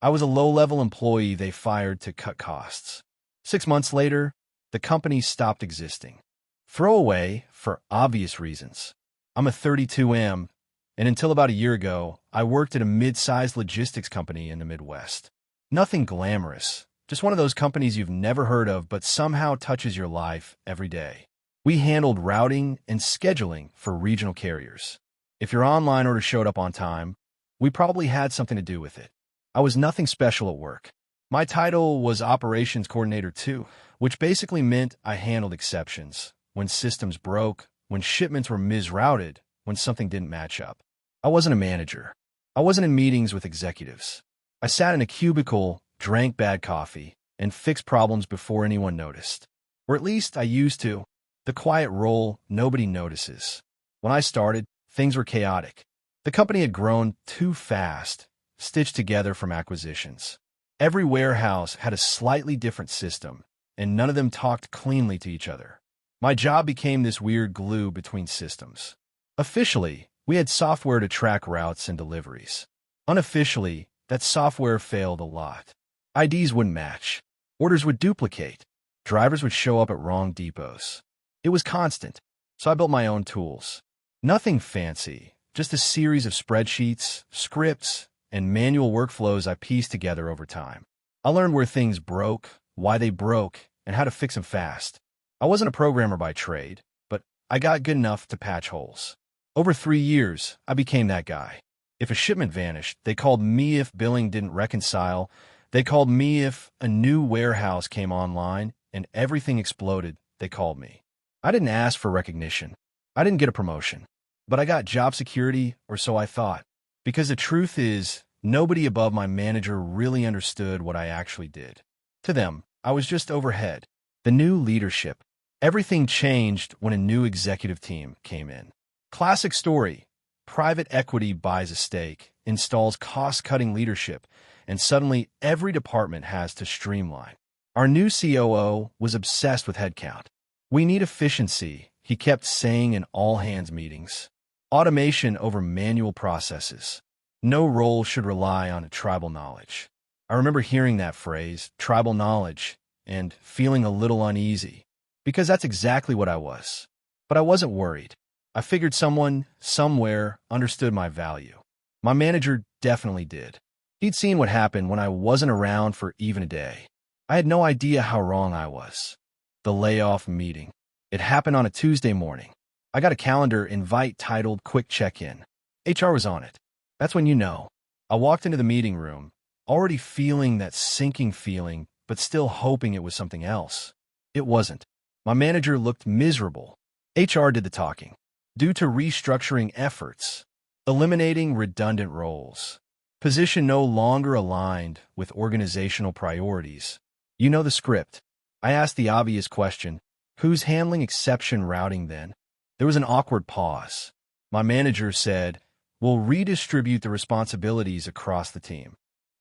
I was a low-level employee they fired to cut costs. 6 months later, the company stopped existing. Throwaway for obvious reasons. I'm a 32M, and until about a year ago, I worked at a mid-sized logistics company in the Midwest. Nothing glamorous, just one of those companies you've never heard of but somehow touches your life every day. We handled routing and scheduling for regional carriers. If your online order showed up on time, we probably had something to do with it. I was nothing special at work. My title was Operations Coordinator too, which basically meant I handled exceptions. When systems broke, when shipments were misrouted, when something didn't match up. I wasn't a manager. I wasn't in meetings with executives. I sat in a cubicle, drank bad coffee, and fixed problems before anyone noticed. Or at least I used to. The quiet role nobody notices. When I started, things were chaotic. The company had grown too fast, stitched together from acquisitions. Every warehouse had a slightly different system, and none of them talked cleanly to each other. My job became this weird glue between systems. Officially, we had software to track routes and deliveries. Unofficially, that software failed a lot. IDs wouldn't match. Orders would duplicate. Drivers would show up at wrong depots. It was constant, so I built my own tools. Nothing fancy, just a series of spreadsheets, scripts, and manual workflows I pieced together over time. I learned where things broke, why they broke, and how to fix them fast. I wasn't a programmer by trade, but I got good enough to patch holes. Over 3 years, I became that guy. If a shipment vanished, they called me. If billing didn't reconcile, they called me. If a new warehouse came online and everything exploded, they called me. I didn't ask for recognition. I didn't get a promotion. But I got job security, or so I thought. Because the truth is, nobody above my manager really understood what I actually did. To them, I was just overhead. The new leadership. Everything changed when a new executive team came in. Classic story. Private equity buys a stake, installs cost-cutting leadership, and suddenly every department has to streamline. Our new COO was obsessed with headcount. We need efficiency, he kept saying in all-hands meetings. Automation over manual processes. No role should rely on tribal knowledge. I remember hearing that phrase, tribal knowledge, and feeling a little uneasy, because that's exactly what I was. But I wasn't worried. I figured someone, somewhere, understood my value. My manager definitely did. He'd seen what happened when I wasn't around for even a day. I had no idea how wrong I was. The layoff meeting. It happened on a Tuesday morning. I got a calendar invite titled Quick Check-In. HR was on it. That's when you know. I walked into the meeting room, already feeling that sinking feeling, but still hoping it was something else. It wasn't. My manager looked miserable. HR did the talking. Due to restructuring efforts, eliminating redundant roles, position no longer aligned with organizational priorities. You know the script. I asked the obvious question, who's handling exception routing then? There was an awkward pause. My manager said, we'll redistribute the responsibilities across the team.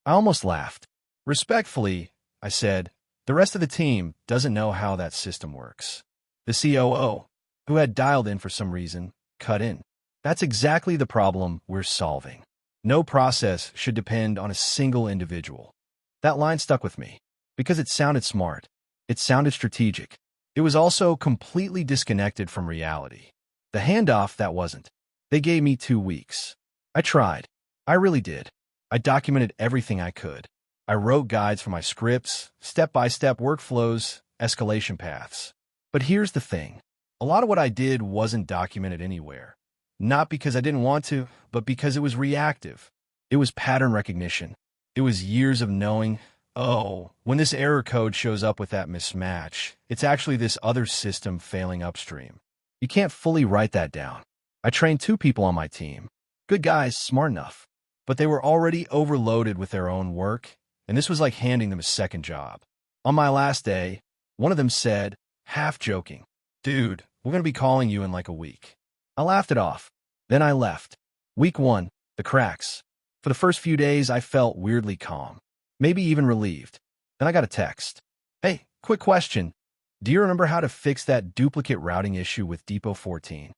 I almost laughed. Respectfully, I said, the rest of the team doesn't know how that system works. The COO, who had dialed in for some reason, cut in. That's exactly the problem we're solving. No process should depend on a single individual. That line stuck with me because it sounded smart. It sounded strategic. It was also completely disconnected from reality. The handoff, that wasn't. They gave me 2 weeks. I tried. I really did. I documented everything I could. I wrote guides for my scripts, step-by-step workflows, escalation paths. But here's the thing. A lot of what I did wasn't documented anywhere. Not because I didn't want to, but because it was reactive. It was pattern recognition. It was years of knowing, oh, when this error code shows up with that mismatch, it's actually this other system failing upstream. You can't fully write that down. I trained 2 people on my team. Good guys, smart enough. But they were already overloaded with their own work, and this was like handing them a second job. On my last day, one of them said, half joking, dude, we're going to be calling you in like a week. I laughed it off. Then I left. Week 1, the cracks. For the first few days, I felt weirdly calm, maybe even relieved. Then I got a text. Hey, quick question. Do you remember how to fix that duplicate routing issue with Depot 14?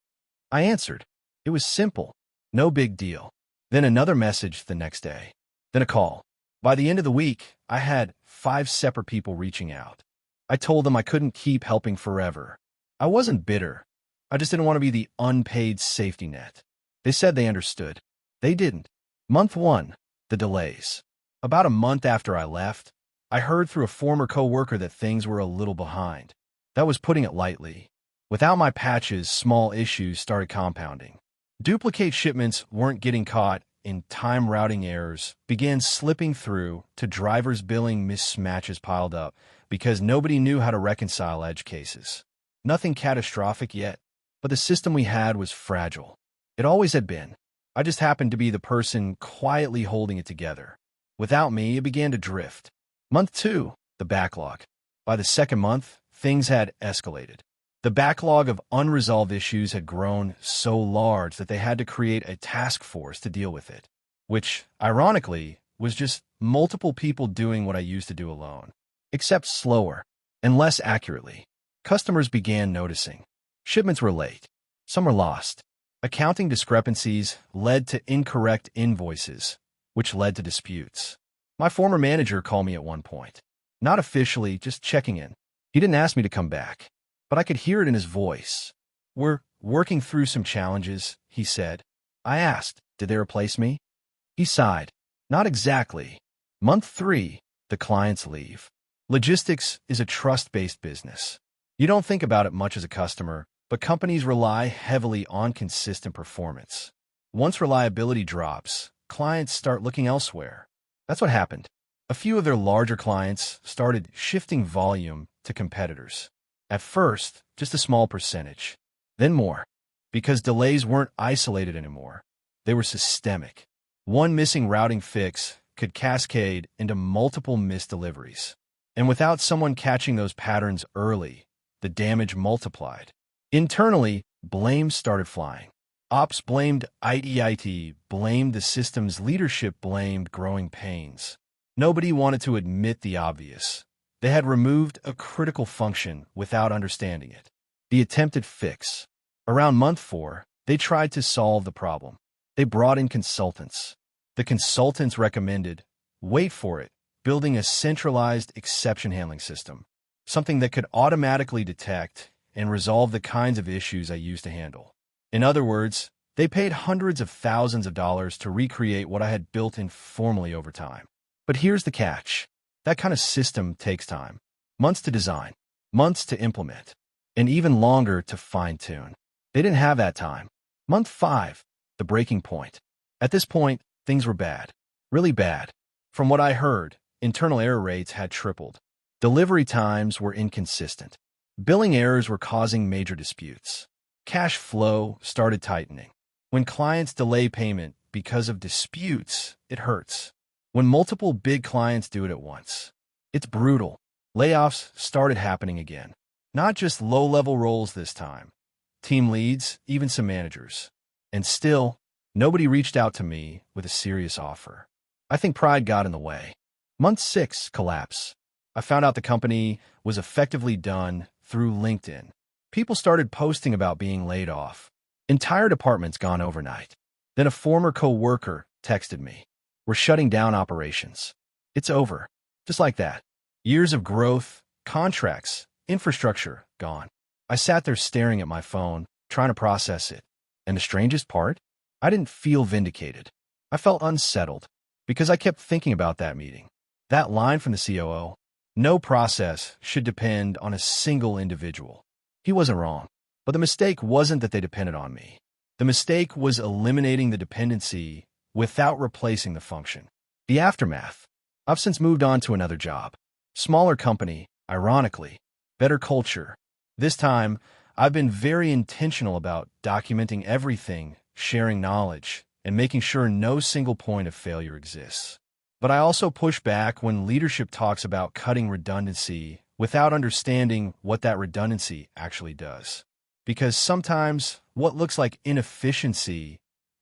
I answered. It was simple. No big deal. Then another message the next day. Then a call. By the end of the week, I had 5 separate people reaching out. I told them I couldn't keep helping forever. I wasn't bitter. I just didn't want to be the unpaid safety net. They said they understood. They didn't. Month 1, the delays. About a month after I left, I heard through a former coworker that things were a little behind. That was putting it lightly. Without my patches, small issues started compounding. Duplicate shipments weren't getting caught, and time routing errors began slipping through to drivers billing mismatches piled up because nobody knew how to reconcile edge cases. Nothing catastrophic yet, but the system we had was fragile. It always had been. I just happened to be the person quietly holding it together. Without me, it began to drift. Month 2, the backlog. By the second month, things had escalated. The backlog of unresolved issues had grown so large that they had to create a task force to deal with it, which, ironically, was just multiple people doing what I used to do alone, except slower and less accurately. Customers began noticing. Shipments were late. Some were lost. Accounting discrepancies led to incorrect invoices, which led to disputes. My former manager called me at one point. Not officially, just checking in. He didn't ask me to come back, but I could hear it in his voice. "We're working through some challenges," he said. I asked, "Did they replace me?" He sighed. "Not exactly." Month 3, the clients leave. Logistics is a trust-based business. You don't think about it much as a customer, but companies rely heavily on consistent performance. Once reliability drops, clients start looking elsewhere. That's what happened. A few of their larger clients started shifting volume to competitors. At first, just a small percentage, then more, because delays weren't isolated anymore. They were systemic. One missing routing fix could cascade into multiple missed deliveries. And without someone catching those patterns early, the damage multiplied. Internally, blame started flying. Ops blamed IT, blamed the system's leadership, blamed growing pains. Nobody wanted to admit the obvious. They had removed a critical function without understanding it. The attempted fix. Around month 4, they tried to solve the problem. They brought in consultants. The consultants recommended, wait for it, building a centralized exception handling system, something that could automatically detect and resolve the kinds of issues I used to handle. In other words, they paid hundreds of thousands of dollars to recreate what I had built informally over time. But here's the catch. That kind of system takes time. Months to design, months to implement, and even longer to fine-tune. They didn't have that time. Month 5, the breaking point. At this point, things were bad. Really bad. From what I heard, internal error rates had tripled. Delivery times were inconsistent. Billing errors were causing major disputes. Cash flow started tightening. When clients delay payment because of disputes, it hurts. When multiple big clients do it at once, it's brutal. Layoffs started happening again. Not just low-level roles this time. Team leads, even some managers. And still, nobody reached out to me with a serious offer. I think pride got in the way. Month 6, collapse. I found out the company was effectively done through LinkedIn. People started posting about being laid off. Entire departments gone overnight. Then a former co-worker texted me. "We're shutting down operations. It's over." Just like that. Years of growth, contracts, infrastructure, gone. I sat there staring at my phone, trying to process it. And the strangest part? I didn't feel vindicated. I felt unsettled, because I kept thinking about that meeting. That line from the COO, "No process should depend on a single individual." He wasn't wrong. But the mistake wasn't that they depended on me. The mistake was eliminating the dependency without replacing the function. The aftermath. I've since moved on to another job. Smaller company, ironically. Better culture. This time, I've been very intentional about documenting everything, sharing knowledge, and making sure no single point of failure exists. But I also push back when leadership talks about cutting redundancy without understanding what that redundancy actually does. Because sometimes what looks like inefficiency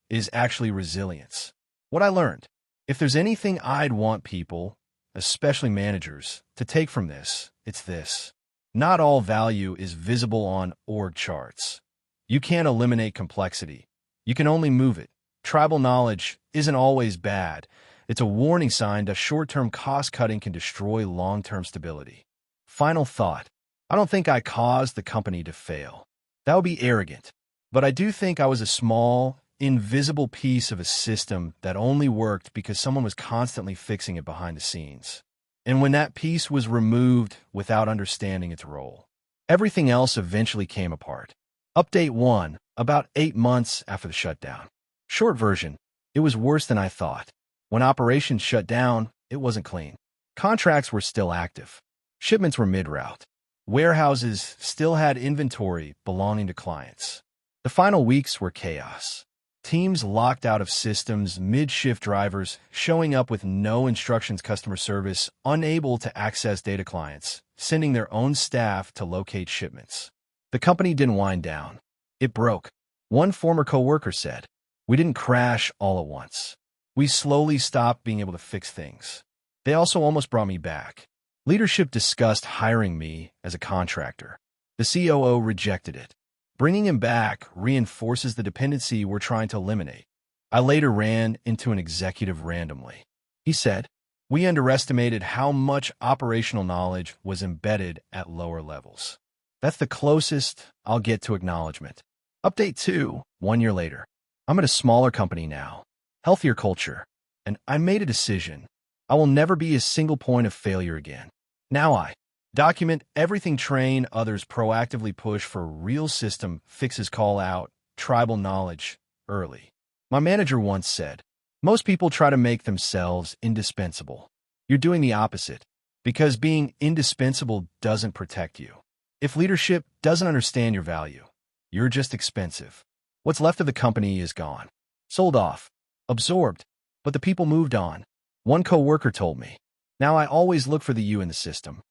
is actually resilience. What I learned, if there's anything I'd want people, especially managers, to take from this, it's this. Not all value is visible on org charts. You can't eliminate complexity. You can only move it. Tribal knowledge isn't always bad, It's a warning sign that short-term cost-cutting can destroy long-term stability. Final thought. I don't think I caused the company to fail. That would be arrogant. But I do think I was a small, invisible piece of a system that only worked because someone was constantly fixing it behind the scenes. And when that piece was removed without understanding its role, everything else eventually came apart. Update 1, about 8 months after the shutdown. Short version, it was worse than I thought. When operations shut down, it wasn't clean. Contracts were still active. Shipments were mid-route. Warehouses still had inventory belonging to clients. The final weeks were chaos. Teams locked out of systems, mid-shift drivers showing up with no instructions, customer service unable to access data, clients sending their own staff to locate shipments. The company didn't wind down. It broke. One former coworker said, "We didn't crash all at once. We slowly stopped being able to fix things." They also almost brought me back. Leadership discussed hiring me as a contractor. The COO rejected it. Bringing him back reinforces the dependency we're trying to eliminate. I later ran into an executive randomly. He said, "We underestimated how much operational knowledge was embedded at lower levels." That's the closest I'll get to acknowledgement. Update 2, 1 year later. I'm at a smaller company now, healthier culture, and I made a decision. I will never be a single point of failure again. Now I document everything, train others, proactively push for real system fixes, call out tribal knowledge early. My manager once said, "Most people try to make themselves indispensable. You're doing the opposite, because being indispensable doesn't protect you. If leadership doesn't understand your value, you're just expensive. What's left of the company is gone. Sold off, absorbed, but the people moved on." One coworker told me, "Now I always look for the you in the system."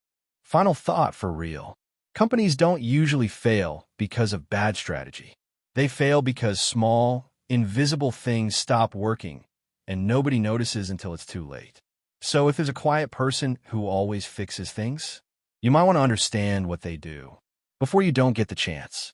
Final thought for real. Companies don't usually fail because of bad strategy. They fail because small, invisible things stop working, and nobody notices until it's too late. So if there's a quiet person who always fixes things, you might want to understand what they do before you don't get the chance.